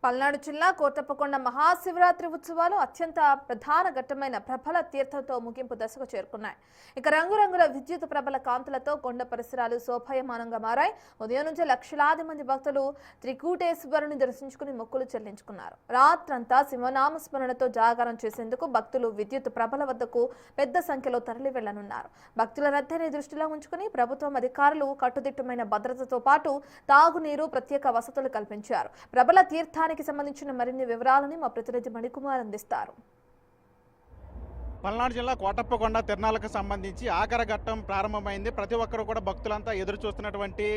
పల్నాడు జిల్లా కోటప్పకొండ మహాశివరాత్రి ఉత్సవాలు అత్యంత ప్రధాన ఘట్టమైన ప్రభల తీర్థంతో ముగింపు దశకు చేరుకున్నాయి. ఇక రంగురంగుల విద్యుత్ ప్రభల కాంతులతో కొండ పరిసరాలు శోభాయమానంగా మారాయి. ఉదయం నుంచి లక్షలాది మంది భక్తులు త్రికూటేశ్వరుని దర్శించుకుని మొక్కులు చెల్లించుకున్నారు. రాత్రంతా శివనామ స్మరణతో జాగారం చేసేందుకు భక్తులు విద్యుత్ ప్రభల వద్దకు పెద్ద సంఖ్యలో తరలి వెళ్లనున్నారు. భక్తుల రద్దీని దృష్టిలో ఉంచుకుని ప్రభుత్వం అధికారులు కట్టుదిట్టమైన భద్రతతో పాటు తాగునీరు, ప్రత్యేక వసతులు కల్పించారు. ప్రభల తీర్థానికి సంబంధించిన మరిన్ని వివరాలను మా ప్రతినిధి మణికుమార్ అందిస్తారు. పల్నాడు జిల్లా కోటప్పకొండ తిరునాళ్ళకు సంబంధించి ఆఖరి ఘట్టం ప్రారంభమైంది. ప్రతి ఒక్కరు కూడా భక్తులంతా ఎదురు చూస్తున్నటువంటి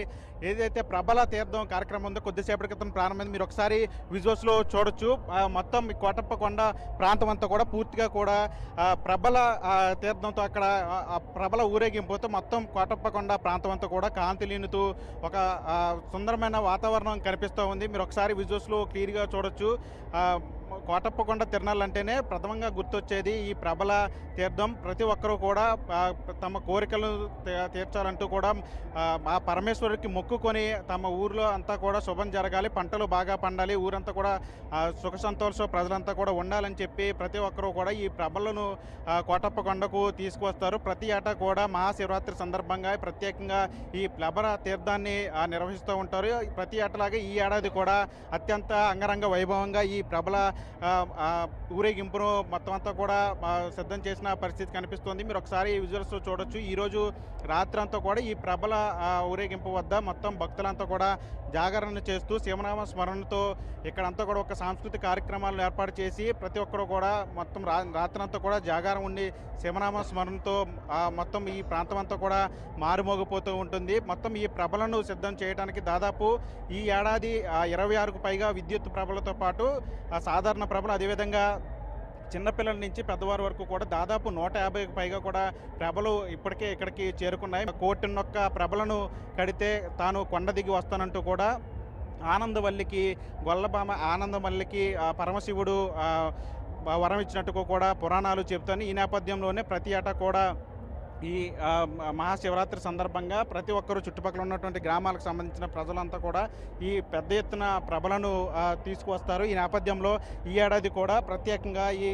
ఏదైతే ప్రభల తీర్థం కార్యక్రమం ఉందో కొద్దిసేపటి క్రితం ప్రారంభమైంది. మీరు ఒకసారి విజువల్స్లో చూడొచ్చు. మొత్తం కోటప్పకొండ ప్రాంతం అంతా కూడా పూర్తిగా కూడా ప్రభల తీర్థంతో అక్కడ ప్రభల ఊరేగింపుతో మొత్తం కోటప్పకొండ ప్రాంతం అంతా కూడా కాంతిలీనుతూ ఒక సుందరమైన వాతావరణం కనిపిస్తూ ఉంది. మీరు ఒకసారి విజువల్స్లో క్లియర్గా చూడొచ్చు. కోటప్పకొండ తిరునాళ్ళు అంటేనే ప్రథమంగా గుర్తొచ్చేది ఈ ప్రభల తీర్థం. ప్రతి ఒక్కరూ కూడా తమ కోరికలు తీర్చాలంటూ కూడా ఆ పరమేశ్వరుడికి మొక్కుకొని తమ ఊరిలో అంతా కూడా శుభం జరగాలి, పంటలు బాగా పండాలి, ఊరంతా కూడా సుఖ సంతోషం ప్రజలంతా కూడా ఉండాలని చెప్పి ప్రతి ఒక్కరూ కూడా ఈ ప్రభలను కోటప్పకొండకు తీసుకువస్తారు. ప్రతి ఏటా కూడా మహాశివరాత్రి సందర్భంగా ప్రత్యేకంగా ఈ ప్రభల తీర్థాన్ని నిర్వహిస్తూ ఉంటారు. ప్రతి ఏటలాగే ఈ ఏడాది కూడా అత్యంత అంగరంగ వైభవంగా ఈ ప్రభల ఊరేగింపును మొత్తం అంతా కూడా సిద్ధం చేసిన పరిస్థితి కనిపిస్తుంది. మీరు ఒకసారి విజువల్స్ చూడొచ్చు. ఈరోజు రాత్రి అంతా కూడా ఈ ప్రభల ఊరేగింపు వద్ద మొత్తం భక్తులంతా కూడా జాగరణ చేస్తూ శివనామ స్మరణతో ఇక్కడంతా కూడా ఒక సాంస్కృతిక కార్యక్రమాలను ఏర్పాటు చేసి ప్రతి ఒక్కరు కూడా మొత్తం రాత్రంతా కూడా జాగారం ఉండి శివనామ స్మరణతో మొత్తం ఈ ప్రాంతం అంతా కూడా మారుమోగిపోతూ ఉంటుంది. మొత్తం ఈ ప్రభలను సిద్ధం చేయడానికి దాదాపు ఈ ఏడాది 26కు పైగా విద్యుత్ ప్రభలతో పాటు సాధారణ ప్రభలు, అదేవిధంగా చిన్నపిల్లల నుంచి పెద్దవారి వరకు కూడా దాదాపు 150కు పైగా కూడా ప్రభలు ఇప్పటికే ఇక్కడికి చేరుకున్నాయి. కోటిన్నొక్క ప్రభలను కడితే తాను కొండ దిగి వస్తానంటూ కూడా ఆనందవల్లికి గొల్లబామ ఆనందవల్లికి పరమశివుడు వరం ఇచ్చినట్టుగా కూడా పురాణాలు చెబుతాయి. ఈ నేపథ్యంలోనే ప్రతి ఏటా కూడా ఈ మహాశివరాత్రి సందర్భంగా ప్రతి ఒక్కరూ చుట్టుపక్కల ఉన్నటువంటి గ్రామాలకు సంబంధించిన ప్రజలంతా కూడా ఈ పెద్ద ఎత్తున ప్రభలను తీసుకువస్తారు. ఈ నేపథ్యంలో ఈ ఏడాది కూడా ప్రత్యేకంగా ఈ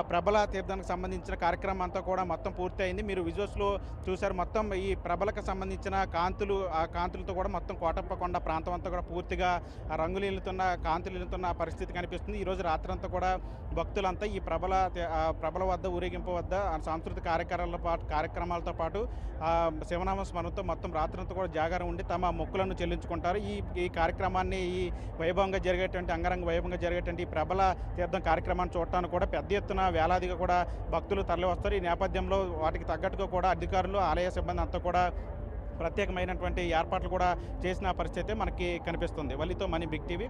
ప్రభల తీర్థానికి సంబంధించిన కార్యక్రమం అంతా కూడా మొత్తం పూర్తి అయింది. మీరు విజువల్స్లో చూశారు. మొత్తం ఈ ప్రభలకు సంబంధించిన కాంతులు, ఆ కాంతులతో కూడా మొత్తం కోటప్పకొండ ప్రాంతం అంతా కూడా పూర్తిగా కాంతులీలుతున్న పరిస్థితి కనిపిస్తుంది. ఈరోజు రాత్రంతా కూడా భక్తులంతా ఈ ప్రభల వద్ద ఊరేగింపు వద్ద సాంస్కృతిక కార్యక్రమాలతో పాటు శివనామ స్మరణతో మొత్తం రాత్రంతా కూడా జాగారం ఉండి తమ మొక్కులను చెల్లించుకుంటారు. ఈ కార్యక్రమాన్ని ఈ వైభవంగా జరిగేటువంటి అంగరంగ వైభవంగా జరిగేటువంటి ఈ ప్రభల తీర్థం కార్యక్రమాన్ని చూడటానికి కూడా పెద్ద ఎత్తున వేలాదిగా కూడా భక్తులు తరలి వస్తారు. ఈ నేపథ్యంలో వాటికి తగ్గట్టుగా కూడా అధికారులు, ఆలయ సిబ్బంది అంతా కూడా ప్రత్యేకమైనటువంటి ఏర్పాట్లు కూడా చేసిన పరిస్థితి మనకి కనిపిస్తుంది. వల్లితో మనీ, బిగ్ టీవీ.